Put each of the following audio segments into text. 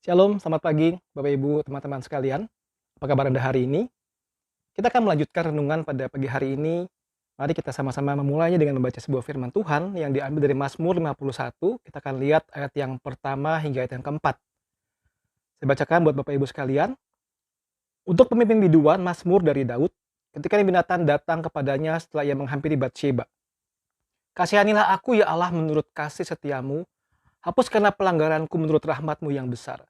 Shalom, selamat pagi Bapak Ibu, teman-teman sekalian. Apa kabar Anda hari ini? Kita akan melanjutkan renungan pada pagi hari ini. Mari kita sama-sama memulainya dengan membaca sebuah firman Tuhan yang diambil dari Mazmur 51. Kita akan lihat ayat yang pertama hingga ayat yang keempat. Saya bacakan buat Bapak Ibu sekalian. Untuk pemimpin biduan, Mazmur dari Daud, ketika Binathan datang kepadanya setelah ia menghampiri Batsheba. Kasihanilah aku ya Allah menurut kasih setiamu, hapuskanlah pelanggaranku menurut rahmatmu yang besar.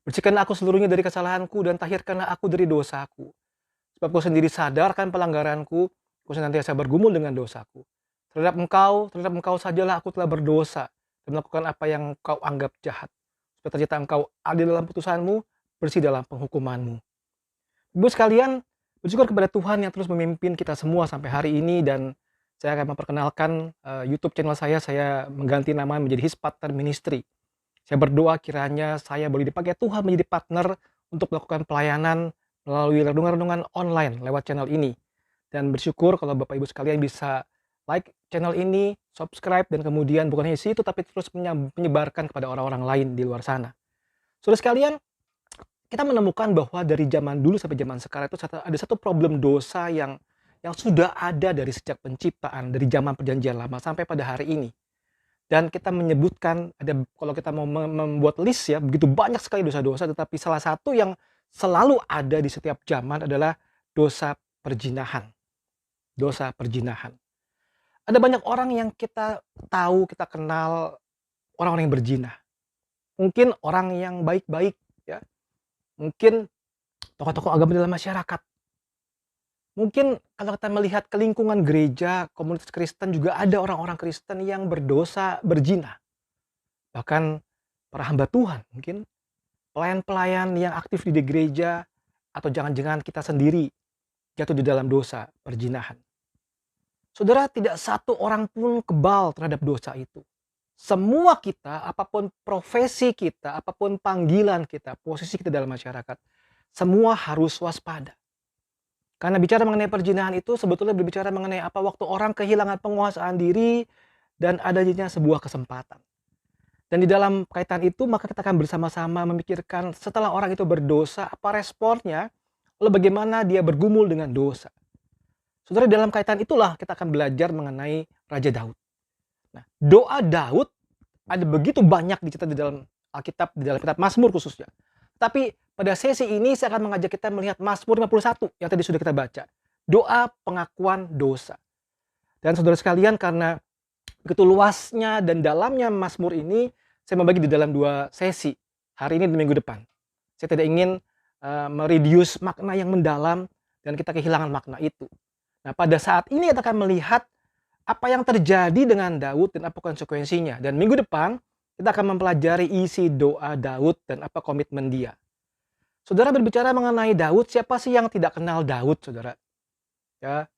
Bersihkanlah aku seluruhnya dari kesalahanku dan tahirkanlah aku dari dosaku. Sebab kau sendiri sadar akan pelanggaranku, kau senantiasa bergumul dengan dosaku. Terhadap engkau sajalah aku telah berdosa dan melakukan apa yang kau anggap jahat. Supaya ternyata engkau adil dalam putusanmu, bersih dalam penghukumanmu. Ibu sekalian, bersyukur kepada Tuhan yang terus memimpin kita semua sampai hari ini, dan saya akan memperkenalkan YouTube channel saya mengganti nama menjadi His Partner Ministry. Saya berdoa kiranya saya boleh dipakai Tuhan menjadi partner untuk melakukan pelayanan melalui renungan-renungan online lewat channel ini. Dan bersyukur kalau Bapak Ibu sekalian bisa like channel ini, subscribe, dan kemudian bukan hanya situ tapi terus menyebarkan kepada orang-orang lain di luar sana. Saudara sekalian, kita menemukan bahwa dari zaman dulu sampai zaman sekarang itu ada satu problem dosa yang sudah ada dari sejak penciptaan, dari zaman perjanjian lama sampai pada hari ini. Dan kita menyebutkan, kalau kita mau membuat list ya, begitu banyak sekali dosa-dosa, tetapi salah satu yang selalu ada di setiap zaman adalah dosa perzinahan. Dosa perzinahan. Ada banyak orang yang kita tahu, kita kenal, orang-orang yang berzina. Mungkin orang yang baik-baik, ya. Mungkin tokoh-tokoh agama dalam masyarakat. Mungkin kalau kita melihat ke lingkungan gereja, komunitas Kristen, juga ada orang-orang Kristen yang berdosa berzina. Bahkan para hamba Tuhan, mungkin pelayan-pelayan yang aktif di gereja, atau jangan-jangan kita sendiri jatuh di dalam dosa perzinahan. Saudara, tidak satu orang pun kebal terhadap dosa itu. Semua kita, apapun profesi kita, apapun panggilan kita, posisi kita dalam masyarakat, semua harus waspada. Karena bicara mengenai perzinahan itu sebetulnya berbicara mengenai apa waktu orang kehilangan penguasaan diri dan adanya sebuah kesempatan. Dan di dalam kaitan itu maka kita akan bersama-sama memikirkan setelah orang itu berdosa, apa responnya, lalu bagaimana dia bergumul dengan dosa. Saudara, dalam kaitan itulah kita akan belajar mengenai Raja Daud. Nah, doa Daud ada begitu banyak dicatat di dalam Alkitab, di dalam kitab Mazmur khususnya. Tapi pada sesi ini saya akan mengajak kita melihat Mazmur 51 yang tadi sudah kita baca. Doa pengakuan dosa. Dan saudara sekalian, karena begitu luasnya dan dalamnya Mazmur ini, saya membagi di dalam dua sesi, hari ini dan minggu depan. Saya tidak ingin mereduce makna yang mendalam dan kita kehilangan makna itu. Nah, pada saat ini kita akan melihat apa yang terjadi dengan Daud dan apa konsekuensinya. Dan minggu depan kita akan mempelajari isi doa Daud dan apa komitmen dia. Saudara, berbicara mengenai Daud, siapa sih yang tidak kenal Daud, saudara? Ya,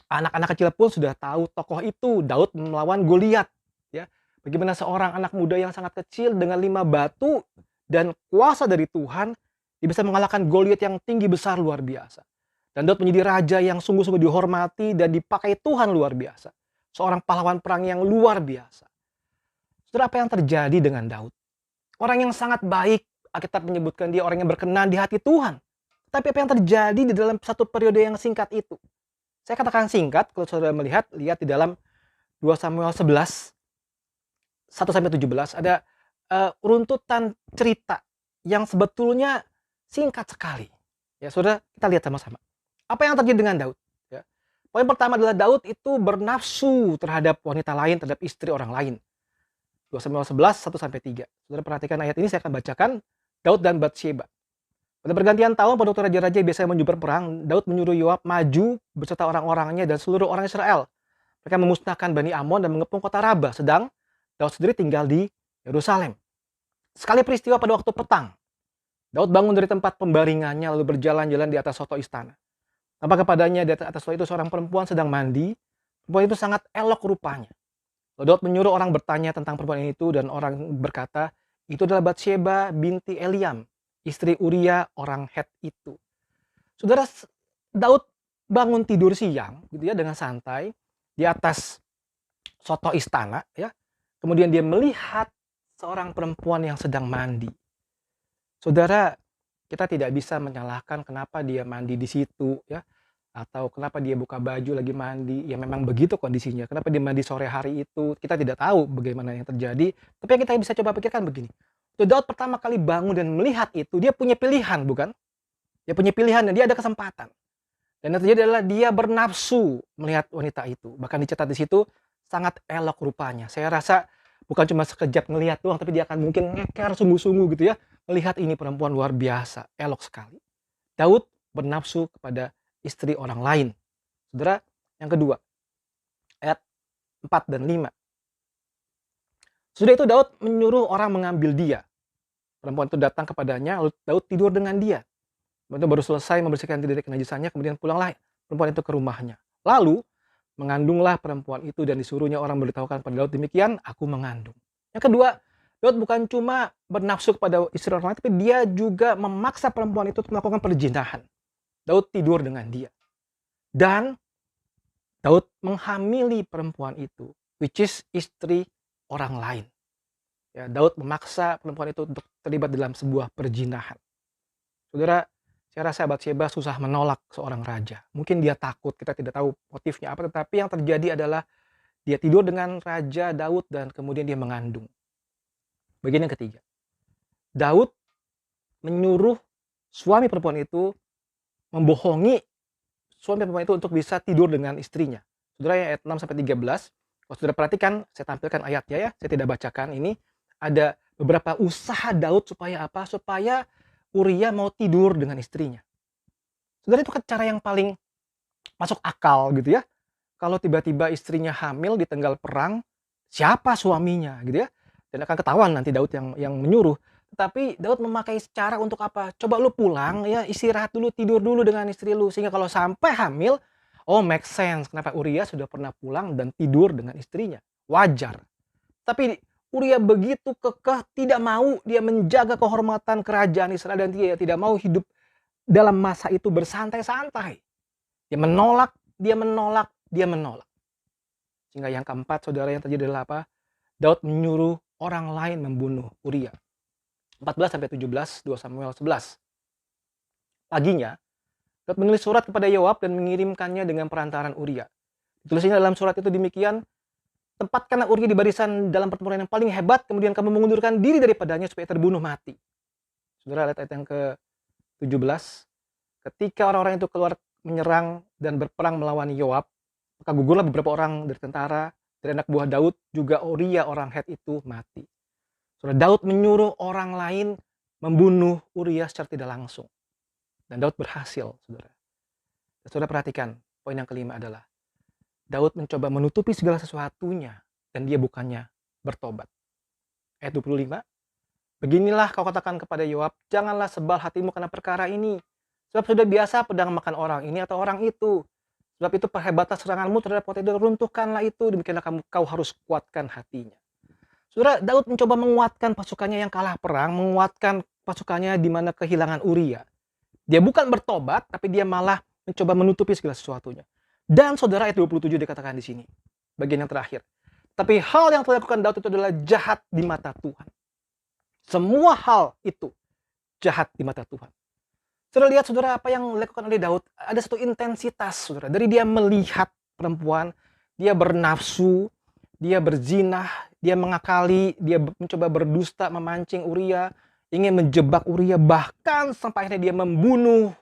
anak-anak kecil pun sudah tahu tokoh itu, Daud melawan Goliat. Ya, bagaimana seorang anak muda yang sangat kecil dengan 5 batu dan kuasa dari Tuhan, dia bisa mengalahkan Goliat yang tinggi besar luar biasa. Dan Daud menjadi raja yang sungguh-sungguh dihormati dan dipakai Tuhan luar biasa. Seorang pahlawan perang yang luar biasa. Saudara, apa yang terjadi dengan Daud? Orang yang sangat baik, Alkitab menyebutkan dia orang yang berkenan di hati Tuhan. Tapi apa yang terjadi di dalam satu periode yang singkat itu? Saya katakan singkat, kalau saudara lihat di dalam 2 Samuel 11, 1-17, ada runtutan cerita yang sebetulnya singkat sekali. Ya, saudara, kita lihat sama-sama. Apa yang terjadi dengan Daud? Ya. Poin pertama adalah Daud itu bernafsu terhadap wanita lain, terhadap istri orang lain. 2 Samuel 11, 1-3. Saudara perhatikan ayat ini, saya akan bacakan. Daud dan Batsheba. Pada pergantian tahun, pada waktu raja-raja biasanya menjumpai perang, Daud menyuruh Yoab maju beserta orang-orangnya dan seluruh orang Israel. Mereka memusnahkan Bani Amon dan mengepung kota Raba, sedang Daud sendiri tinggal di Yerusalem. Sekali peristiwa pada waktu petang, Daud bangun dari tempat pembaringannya lalu berjalan-jalan di atas soto istana. Nampak kepadanya di atas soto itu seorang perempuan sedang mandi. Perempuan itu sangat elok rupanya. Lalu Daud menyuruh orang bertanya tentang perempuan itu dan orang berkata, itu adalah Batsheba binti Eliam, istri Uria orang Het itu. Saudara, Daud bangun tidur siang gitu ya dengan santai di atas soto istana ya. Kemudian dia melihat seorang perempuan yang sedang mandi. Saudara, kita tidak bisa menyalahkan kenapa dia mandi di situ ya, atau kenapa dia buka baju lagi mandi, ya memang begitu kondisinya. Kenapa dia mandi sore hari itu, kita tidak tahu bagaimana yang terjadi. Tapi yang kita bisa coba pikirkan begini, waktu Daud pertama kali bangun dan melihat itu, dia punya pilihan bukan? Dia punya pilihan dan dia ada kesempatan. Dan yang terjadi adalah dia bernafsu melihat wanita itu. Bahkan dicatat di situ, sangat elok rupanya. Saya rasa bukan cuma sekejap ngelihat doang, tapi dia akan mungkin ngeker sungguh-sungguh gitu ya. Melihat ini perempuan luar biasa, elok sekali. Daud bernafsu kepada istri orang lain. Saudara, yang kedua, ayat 4 dan 5. Sudah itu Daud menyuruh orang mengambil dia. Perempuan itu datang kepadanya, lalu Daud tidur dengan dia. Kemudian baru selesai membersihkan diri dari kenajisannya, kemudian pulanglah perempuan itu ke rumahnya. Lalu mengandunglah perempuan itu dan disuruhnya orang memberitahukan pada Daud, demikian aku mengandung. Yang kedua, Daud bukan cuma bernafsu kepada istri orang lain, tapi dia juga memaksa perempuan itu untuk melakukan perzinahan. Daud tidur dengan dia. Dan Daud menghamili perempuan itu, which is istri orang lain. Ya, Daud memaksa perempuan itu untuk terlibat dalam sebuah perzinahan. Saudara, saya rasa Batsheba susah menolak seorang raja. Mungkin dia takut, kita tidak tahu motifnya apa, tetapi yang terjadi adalah dia tidur dengan Raja Daud dan kemudian dia mengandung. Bagian yang ketiga, Daud menyuruh suami perempuan itu membohongi suami perempuan itu untuk bisa tidur dengan istrinya. Saudara, yang ayat 6-13, kalau saudara perhatikan, saya tampilkan ayatnya ya, saya tidak bacakan ini. Ada beberapa usaha Daud supaya apa? Supaya Uria mau tidur dengan istrinya. Saudara, itu kan cara yang paling masuk akal gitu ya. Kalau tiba-tiba istrinya hamil di tenggal perang, siapa suaminya gitu ya. Dan akan ketahuan nanti Daud yang menyuruh. Tetapi Daud memakai cara untuk apa? Coba lu pulang ya, istirahat dulu, tidur dulu dengan istri lu. Sehingga kalau sampai hamil, oh make sense. Kenapa Uria sudah pernah pulang dan tidur dengan istrinya. Wajar. Tapi Uria begitu kekeh, tidak mau dia menjaga kehormatan kerajaan Israel dan dia tidak mau hidup dalam masa itu bersantai-santai. Dia menolak, dia menolak, dia menolak. Sehingga yang keempat, saudara, yang terjadi adalah apa? Daud menyuruh orang lain membunuh Uria. 14-17, 2 Samuel 11. Paginya, Daud menulis surat kepada Yoab dan mengirimkannya dengan perantaran Uria. Ditulisnya dalam surat itu demikian, tempatkanlah Uria di barisan dalam pertempuran yang paling hebat, kemudian kamu mengundurkan diri daripadanya supaya terbunuh mati. Saudara, lihat ayat yang ke-17. Ketika orang-orang itu keluar menyerang dan berperang melawan Yoab, maka gugurlah beberapa orang dari tentara, dari anak buah Daud, juga Uria orang Het itu mati. Saudara, Daud menyuruh orang lain membunuh Uria secara tidak langsung. Dan Daud berhasil, saudara. Dan saudara perhatikan, poin yang kelima adalah Daud mencoba menutupi segala sesuatunya dan dia bukannya bertobat. Ayat 25, beginilah kau katakan kepada Yoab, janganlah sebal hatimu karena perkara ini. Sebab sudah biasa pedang makan orang ini atau orang itu. Sebab itu perhebatan seranganmu terhadap kota itu, runtuhkanlah itu, demikianlah kau harus kuatkan hatinya. Saudara, Daud mencoba menguatkan pasukannya yang kalah perang, menguatkan pasukannya di mana kehilangan Uria. Dia bukan bertobat, tapi dia malah mencoba menutupi segala sesuatunya. Dan saudara, ayat 27 dikatakan di sini, bagian yang terakhir. Tapi hal yang telah dilakukan Daud itu adalah jahat di mata Tuhan. Semua hal itu jahat di mata Tuhan. Saudara lihat, saudara, apa yang dilakukan oleh Daud. Ada satu intensitas, saudara. Dari dia melihat perempuan, dia bernafsu, dia berzinah, dia mengakali, dia mencoba berdusta, memancing Uria, ingin menjebak Uria, bahkan sampai akhirnya dia membunuh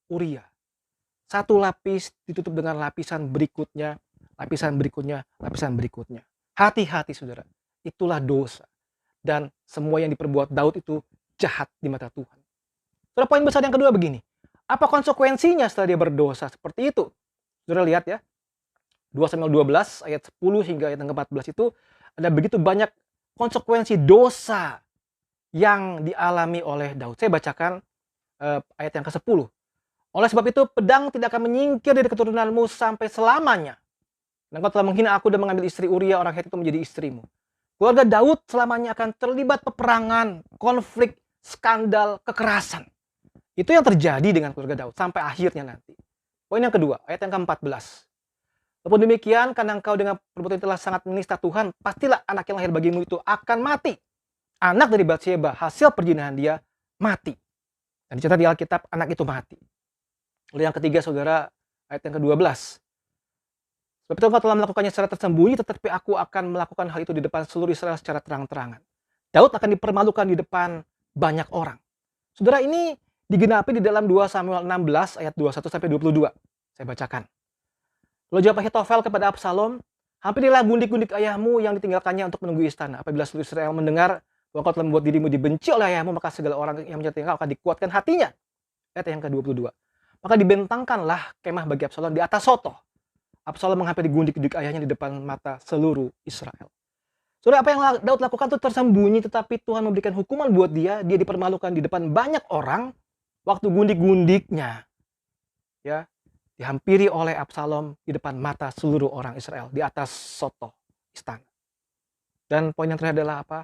Uria. Satu lapis ditutup dengan lapisan berikutnya, lapisan berikutnya, lapisan berikutnya. Hati-hati, saudara. Itulah dosa. Dan semua yang diperbuat Daud itu jahat di mata Tuhan. Saudara, poin besar yang kedua begini. Apa konsekuensinya setelah dia berdosa seperti itu? Saudara lihat ya. 2 Samuel 12 ayat 10 hingga ayat ke-14 itu ada begitu banyak konsekuensi dosa yang dialami oleh Daud. Saya bacakan ayat yang ke-10. Oleh sebab itu pedang tidak akan menyingkir dari keturunanmu sampai selamanya. Dan kau telah menghina aku dan mengambil istri Uria orang Het itu menjadi istrimu. Keluarga Daud selamanya akan terlibat peperangan, konflik, skandal, kekerasan. Itu yang terjadi dengan keluarga Daud sampai akhirnya nanti. Poin yang kedua, ayat yang ke-14. Walaupun demikian, karena engkau dengan perbuatan telah sangat menista Tuhan, pastilah anak yang lahir bagimu itu akan mati. Anak dari Batsheba, hasil perzinahan dia, mati. Dan dicatat di Alkitab, anak itu mati. Lalu yang ketiga, saudara, ayat yang ke-12. Sebab itu engkau telah melakukannya secara tersembunyi, tetapi aku akan melakukan hal itu di depan seluruh Israel secara terang-terangan. Daud akan dipermalukan di depan banyak orang. Saudara, ini digenapi di dalam 2 Samuel 16 ayat 21 sampai 22. Saya bacakan. Lalu jawab Ahitofel kepada Absalom, hampirilah gundik-gundik ayahmu yang ditinggalkannya untuk menunggu istana. Apabila seluruh Israel mendengar bahwa kau telah membuat dirimu dibenci oleh ayahmu, maka segala orang yang mencintai engkau akan dikuatkan hatinya. Ayat yang ke-22. Maka dibentangkanlah kemah bagi Absalom di atas soto. Absalom menghampiri gundik-gundik ayahnya di depan mata seluruh Israel. Saudara, apa yang Daud lakukan itu tersembunyi, tetapi Tuhan memberikan hukuman buat dia. Dia dipermalukan di depan banyak orang waktu gundik-gundiknya ya dihampiri oleh Absalom di depan mata seluruh orang Israel di atas soto istana. Dan poin yang terakhir adalah apa?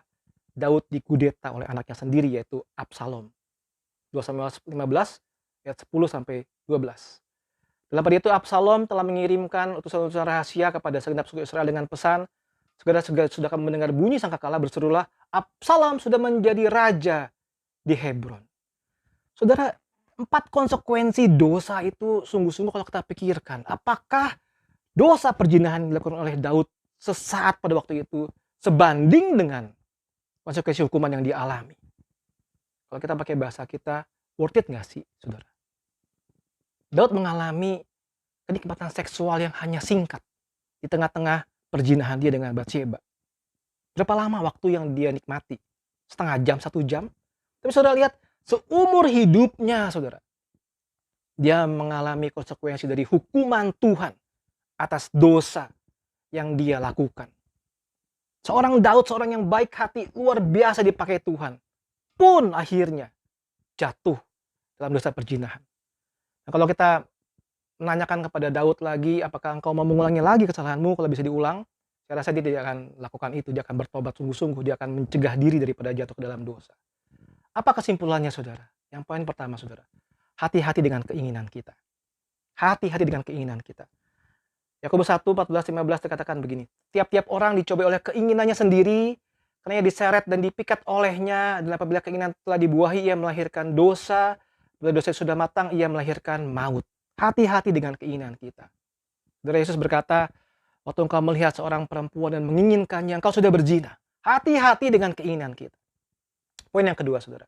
Daud dikudeta oleh anaknya sendiri, yaitu Absalom. 2 Samuel 15 ayat 10 sampai 12. Dalam pada itu Absalom telah mengirimkan utusan-utusan rahasia kepada segenap suku Israel dengan pesan, segera sudah kamu mendengar bunyi sangkakala, berserulah, Absalom sudah menjadi raja di Hebron. Saudara, 4 konsekuensi dosa itu sungguh-sungguh kalau kita pikirkan. Apakah dosa perzinahan yang dilakukan oleh Daud sesaat pada waktu itu sebanding dengan konsekuensi hukuman yang dialami? Kalau kita pakai bahasa kita, worth it nggak sih, saudara? Daud mengalami kenikmatan seksual yang hanya singkat di tengah-tengah perzinahan dia dengan Bathsheba. Berapa lama waktu yang dia nikmati? Setengah jam, 1 jam? Tapi saudara lihat, seumur hidupnya saudara, dia mengalami konsekuensi dari hukuman Tuhan atas dosa yang dia lakukan. Seorang Daud, seorang yang baik hati, luar biasa dipakai Tuhan, pun akhirnya jatuh dalam dosa perzinahan. Nah, kalau kita menanyakan kepada Daud lagi, apakah engkau mau mengulangi lagi kesalahanmu kalau bisa diulang? Saya rasa dia tidak akan lakukan itu. Dia akan bertobat sungguh-sungguh. Dia akan mencegah diri daripada jatuh ke dalam dosa. Apa kesimpulannya, saudara? Yang poin pertama, saudara. Hati-hati dengan keinginan kita. Hati-hati dengan keinginan kita. Yakobus 1, 14, 15 dikatakan begini. Tiap-tiap orang dicobai oleh keinginannya sendiri, karena ia diseret dan dipikat olehnya, dan apabila keinginan telah dibuahi, ia melahirkan dosa. Bila dosa sudah matang, ia melahirkan maut. Hati-hati dengan keinginan kita. Saudara, Yesus berkata, waktu engkau melihat seorang perempuan dan menginginkannya, engkau sudah berzina. Hati-hati dengan keinginan kita. Poin yang kedua, saudara.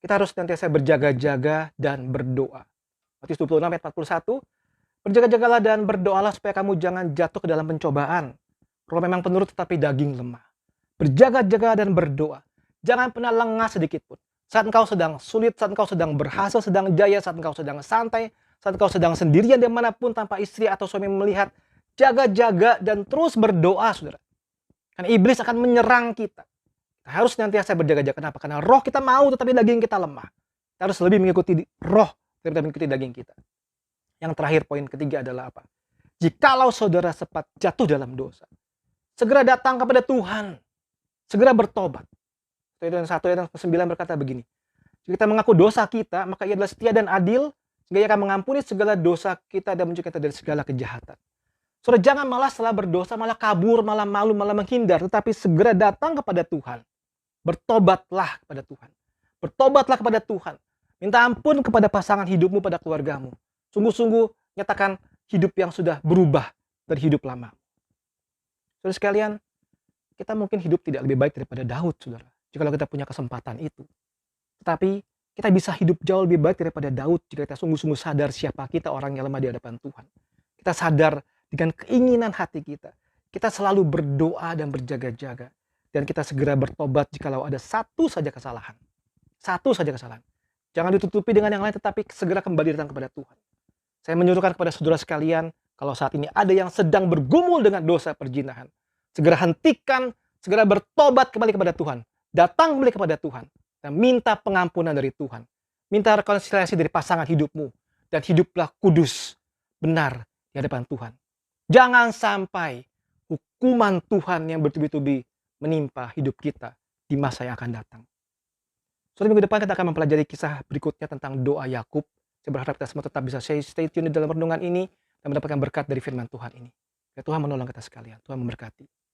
Kita harus senantiasa berjaga-jaga dan berdoa. Matius 26 ayat 41. Berjaga-jagalah dan berdoalah supaya kamu jangan jatuh ke dalam pencobaan. Roh memang penurut tetapi daging lemah. Berjaga-jaga dan berdoa. Jangan pernah lengah sedikit pun. Saat engkau sedang sulit, saat engkau sedang berhasil, sedang jaya, saat engkau sedang santai, saat engkau sedang sendirian dimanapun tanpa istri atau suami melihat, jaga-jaga dan terus berdoa, saudara. Karena iblis akan menyerang kita. Kita harus senantiasa berjaga-jaga. Kenapa? Karena roh kita mau tetapi daging kita lemah. Kita harus lebih mengikuti roh daripada mengikuti daging kita. Yang terakhir, poin ketiga adalah apa? Jikalau saudara sempat jatuh dalam dosa, segera datang kepada Tuhan. Segera bertobat. Ayat 1 ayat 9 berkata begini. Jika kita mengaku dosa kita, maka ia adalah setia dan adil, sehingga ia akan mengampuni segala dosa kita dan mencegah kita dari segala kejahatan. Saudara, jangan malah setelah berdosa, malah kabur, malah malu, malah menghindar. Tetapi segera datang kepada Tuhan. Bertobatlah kepada Tuhan. Bertobatlah kepada Tuhan. Minta ampun kepada pasangan hidupmu, pada keluargamu. Sungguh-sungguh nyatakan hidup yang sudah berubah dari hidup lama. Saudara sekalian, kita mungkin hidup tidak lebih baik daripada Daud, saudara. Jika kita punya kesempatan itu. Tetapi kita bisa hidup jauh lebih baik daripada Daud jika kita sungguh-sungguh sadar siapa kita, orang yang lemah di hadapan Tuhan. Kita sadar dengan keinginan hati kita. Kita selalu berdoa dan berjaga-jaga. Dan kita segera bertobat jikalau ada satu saja kesalahan. Satu saja kesalahan. Jangan ditutupi dengan yang lain, tetapi segera kembali datang kepada Tuhan. Saya menyuruhkan kepada saudara sekalian, kalau saat ini ada yang sedang bergumul dengan dosa perzinahan, segera hentikan, segera bertobat kembali kepada Tuhan. Datang kembali kepada Tuhan. Dan minta pengampunan dari Tuhan. Minta rekonsiliasi dari pasangan hidupmu. Dan hiduplah kudus, benar di hadapan Tuhan. Jangan sampai hukuman Tuhan yang bertubi-tubi menimpa hidup kita di masa yang akan datang. Suatu minggu depan kita akan mempelajari kisah berikutnya tentang doa Yakub. Saya berharap kita semua tetap bisa stay tune di dalam renungan ini dan mendapatkan berkat dari firman Tuhan ini. Ya, Tuhan menolong kita sekalian. Tuhan memberkati.